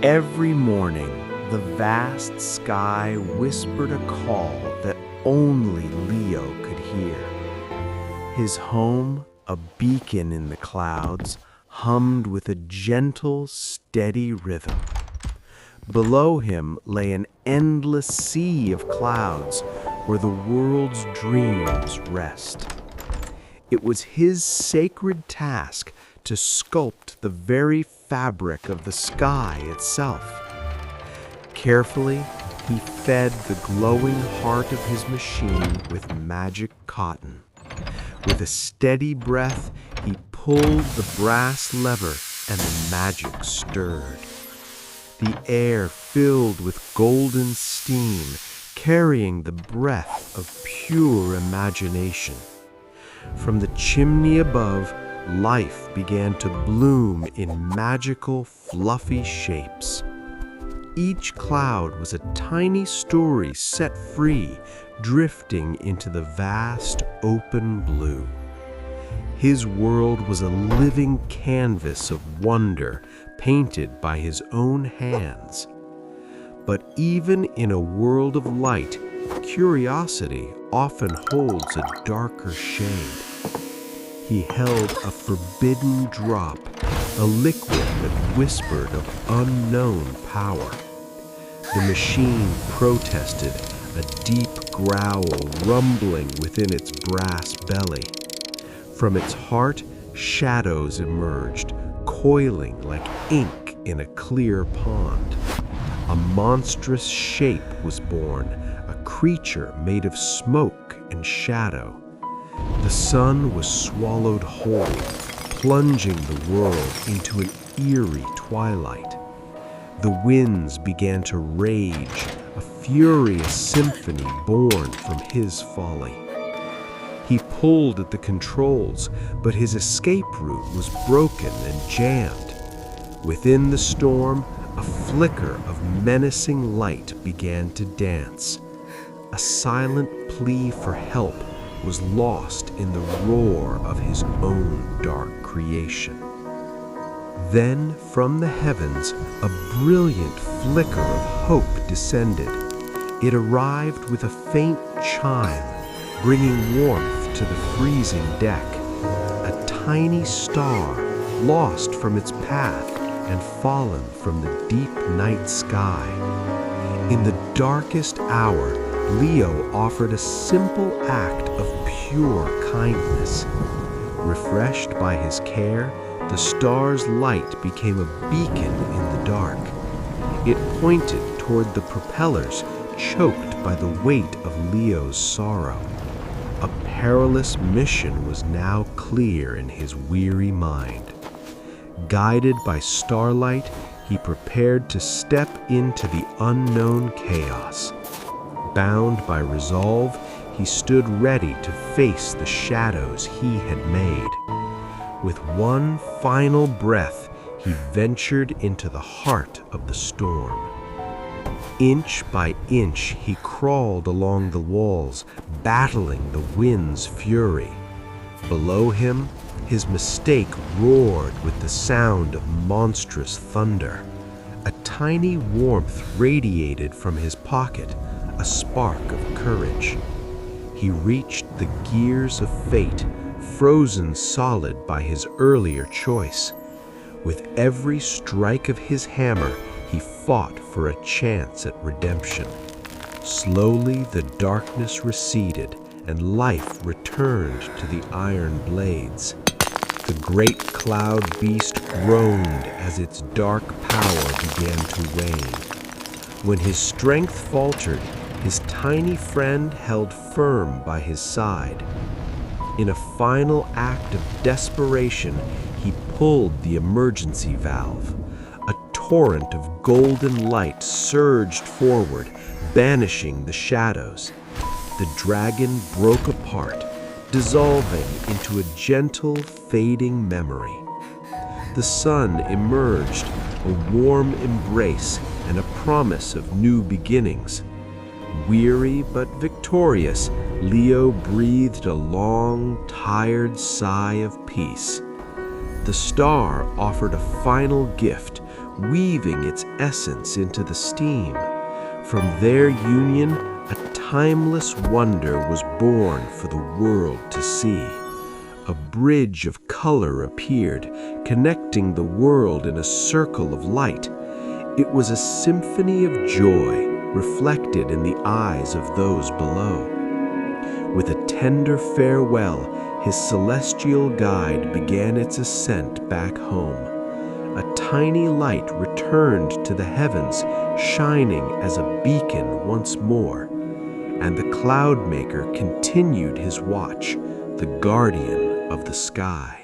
Every morning, the vast sky whispered a call that only Leo could hear. His home, a beacon in the clouds, hummed with a gentle, steady rhythm. Below him lay an endless sea of clouds where the world's dreams rest. It was his sacred task to sculpt the very fabric of the sky itself. Carefully, he fed the glowing heart of his machine with magic cotton. With a steady breath, he pulled the brass lever and the magic stirred. The air filled with golden steam, carrying the breath of pure imagination. From the chimney above, life began to bloom in magical, fluffy shapes. Each cloud was a tiny story set free, drifting into the vast, open blue. His world was a living canvas of wonder, painted by his own hands. But even in a world of light, curiosity often holds a darker shade. He held a forbidden drop, a liquid that whispered of unknown power. The machine protested, a deep growl rumbling within its brass belly. From its heart, shadows emerged, coiling like ink in a clear pond. A monstrous shape was born, a creature made of smoke and shadow. The sun was swallowed whole, plunging the world into an eerie twilight. The winds began to rage, a furious symphony born from his folly. He pulled at the controls, but his escape route was broken and jammed. Within the storm, a flicker of menacing light began to dance. A silent plea for help was lost in the roar of his own dark creation. Then, from the heavens, a brilliant flicker of hope descended. It arrived with a faint chime, bringing warmth to the freezing deck. A tiny star, lost from its path and fallen from the deep night sky. In the darkest hour, Leo offered a simple act of pure kindness. Refreshed by his care, the star's light became a beacon in the dark. It pointed toward the propellers, choked by the weight of Leo's sorrow. A perilous mission was now clear in his weary mind. Guided by starlight, he prepared to step into the unknown chaos. Bound by resolve, he stood ready to face the shadows he had made. With one final breath, he ventured into the heart of the storm. Inch by inch, he crawled along the walls, battling the wind's fury. Below him, his mistake roared with the sound of monstrous thunder. A tiny warmth radiated from his pocket, a spark of courage. He reached the gears of fate, frozen solid by his earlier choice. With every strike of his hammer, he fought for a chance at redemption. Slowly, the darkness receded, and life returned to the iron blades. The great cloud beast groaned as its dark power began to wane. When his strength faltered, his tiny friend held firm by his side. In a final act of desperation, he pulled the emergency valve. A torrent of golden light surged forward, banishing the shadows. The dragon broke apart, dissolving into a gentle, fading memory. The sun emerged, a warm embrace and a promise of new beginnings. Weary but victorious, Leo breathed a long, tired sigh of peace. The star offered a final gift, weaving its essence into the steam. From their union, a timeless wonder was born for the world to see. A bridge of color appeared, connecting the world in a circle of light. It was a symphony of joy, reflected in the eyes of those below. With a tender farewell, his celestial guide began its ascent back home. A tiny light returned to the heavens, shining as a beacon once more. And the cloud maker continued his watch, the guardian of the sky.